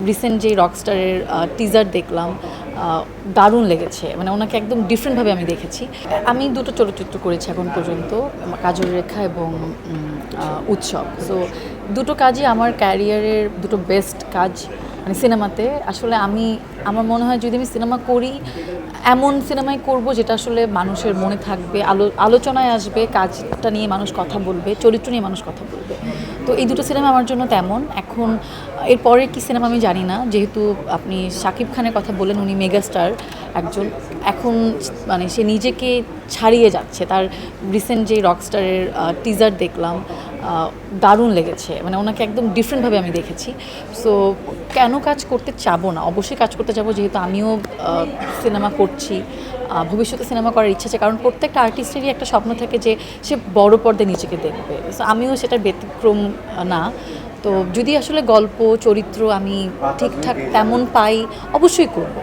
Recent যেই রকস্টারের teaser দেখলাম, দারুণ লেগেছে। মানে ওনাকে একদম ডিফারেন্টভাবে আমি দেখেছি। আমি দুটো চলচ্চিত্র করেছি এখন পর্যন্ত, কাজল রেখা এবং উৎসব। সো দুটো কাজই আমার ক্যারিয়ারের দুটো বেস্ট কাজ মানে সিনেমাতে। আসলে আমার মনে হয় যদি আমি সিনেমা করি, এমন সিনেমাই করব যেটা আসলে মানুষের মনে থাকবে, আলোচনায় আসবে, কাজটা নিয়ে মানুষ কথা বলবে, চরিত্র নিয়ে মানুষ কথা বলবে। তো এই দুটো সিনেমা আমার জন্য তেমন। এখন এরপরে কি সিনেমা আমি জানি না, যেহেতু আপনি শাকিব খানের কথা বললেন, উনি মেগাস্টার একজন। এখন মানে সে নিজেকে ছাড়িয়ে যাচ্ছে। তার রিসেন্ট যেই রকস্টারের টিজার দেখলাম, দারুণ লেগেছে। মানে ওনাকে একদম ডিফারেন্টভাবে আমি দেখেছি। সো কেন কাজ করতে চাবো না, অবশ্যই কাজ করতে যাবো, যেহেতু আমিও সিনেমা করছি, ভবিষ্যতে সিনেমা করার ইচ্ছা আছে। কারণ প্রত্যেকটা আর্টিস্টেরই একটা স্বপ্ন থাকে যে সে বড় পর্দায় নিজেকে দেখবে। সো আমিও সেটা ব্যতিক্রম না। তো যদি আসলে গল্প চরিত্র আমি ঠিকঠাক তেমন পাই, অবশ্যই করবো।